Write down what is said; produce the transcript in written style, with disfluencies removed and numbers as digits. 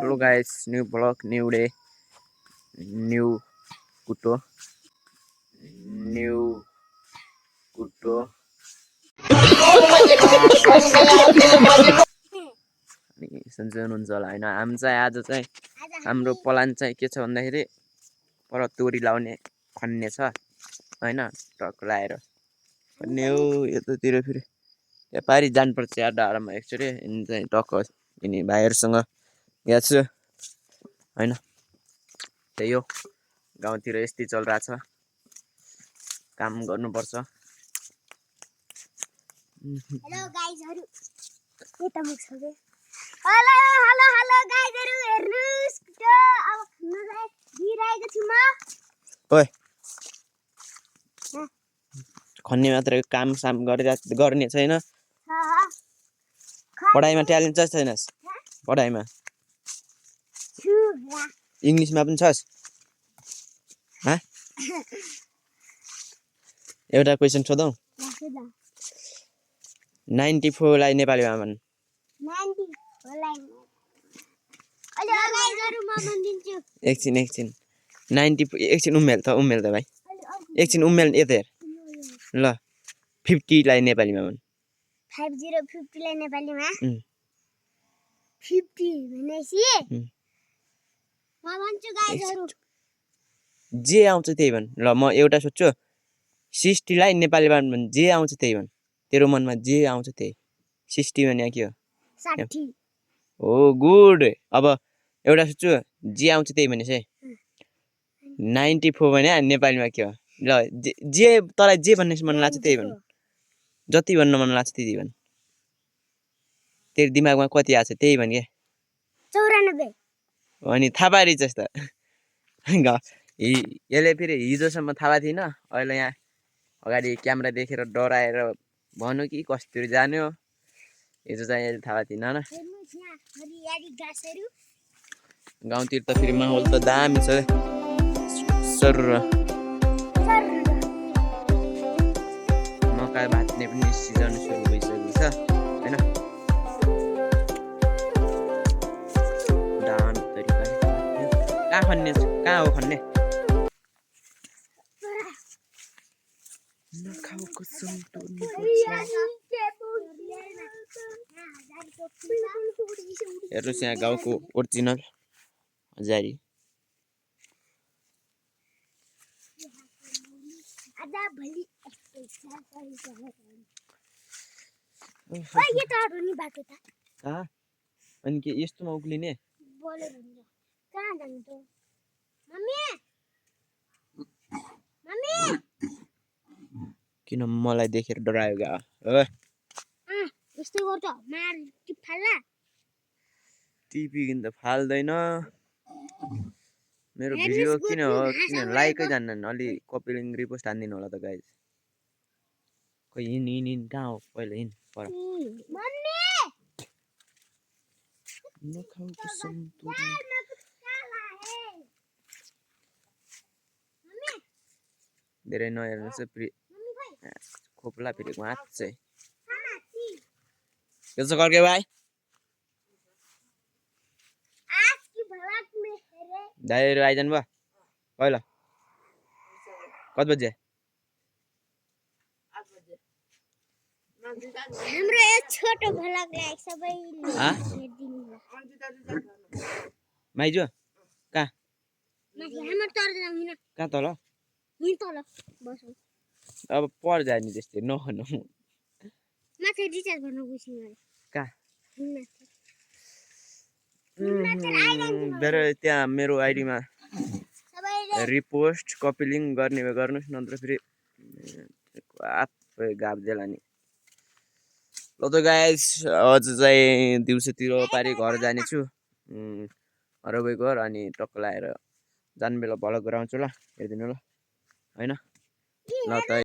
Hello guys, new vlog, new day, new kuto, new kuto. सन्चै हुनुहुन्छ होला होइन। हामी चाहिँ आज चाहिँ हाम्रो प्लान चाहिँ के छ भन्दाखेरि पर तोरी लाउने खन्ने छ होइन। ट्रक लाएर खन्ने हो यतातिर फेरि व्यापारी जानुपर्छ यार डाँडामा एकचोटि। यिनी चाहिँ टक्क यिनी भाइहरूसँग गएको छु होइन। त्यही हो, गाउँतिर यस्तै चलिरहेछ, काम गर्नुपर्छ। हेलो गाइजहरु, के त मुख छ बे? हेलो हेलो हेलो गाइजहरु, हेर्नुस् त अब खाना दिइरहेको छु म। ओए खन्ने मात्र काम साम गर्ने छैन। पढाइमा ट्यालेन्ट छ छैनस्? पढाइमा इङ्ग्लिसमा पनि छस्? एउटा क्वेसन सोधौँ? 94 लाई नेपालीमा भन्। 94 लाई अहिले गाइजहरु म भनिदिन्छु। एकछिन 90 एकछिन उमेल त भाइ, एकछिन उमेल यता हेर ल। 50 लाई नेपालीमा भन्। 50 लाई नेपालीमा 50 भनेपछि म भन्छु गाइजहरु, जे आउँछ त्यही भन्। ल म एउटा सोध्छु, 60 लाई नेपालीमा भन्। जे आउँछ त्यही भन्, तेरो मनमा जे आउँछ त्यही। 60 भने के हो? 60 हो, गुड। अब एउटा सोध्छु, जे आउँछ त्यही भनेस् है। 94 भने नेपालीमा के हो? ल जे तँलाई जे भन्ने मन लाग्छ त्यही भन्। जति भन्न मन लाग्छ त्यति भन्। तेरो दिमागमा कति आछ त्यही भन् के। 94 अनि थाहा पारिछस् त। यसले फेरि हिजोसम्म थाहा थिएन, अहिले यहाँ अगाडि क्यामेरा देखेर डराएर भन्नु कि कस्तरी जान्यो। हिजो चाहिँ यसले थाहा थिएन न। गाउँतिर त फेरि माहौल त दामी छ सर। मकै भाच्ने पनि सिजन सुरु भइसकेको छ होइन। धान तरिका कहाँ खन्ने, कहाँ हो खन्ने? हेर्नुहोस् यहाँ गाउँको ओरिजिनल हजारी। अनि के यस्तोमा उक्लिने? किन मलाई देखेर डरायो गा? टिपी किन त फाल्दैन मेरो भिडियो। किन हो, किन लाइकै जान्दैन? अलि कपी लिङ्क रिपोस्ट हान्दिनु होला त गाइज। खोइ हिँड कहाँ हो पहिला हिँड पर। धेरै नहेर्नुहोस् है फेरि खोप्ला फेरि वाँच चाहिँ। कैसे करके भाई? दाइहरू आइजानु भयो पहिला? कति बजे? हाम्रो यो छोटो भ्लगलाई सबैले हेरिदिनु होला। माइजू कहाँ? हाम्रो तर जाउँ न। कहाँ तल? यहीँ तल बसौँ। अब पर जाए नि त्यस्तै नभन्नु। माथि रिचार्ज गर्न गइसक्यो मैले। कहाँ? सबैले धेरै त्यहाँ मेरो आइडीमा रिपोस्ट कपी लिङ्क गर्ने भए गर्नुहोस्, नत्र फेरि गाब्देला नि। ल त गाइज, आज चाहिँ दिउँसोतिर पारि घर जानेछु। अरबै घर अनि टक्क लाएर जाने बेला भ्लग गराउँछु ल, हेरिदिनु ल होइन। ल त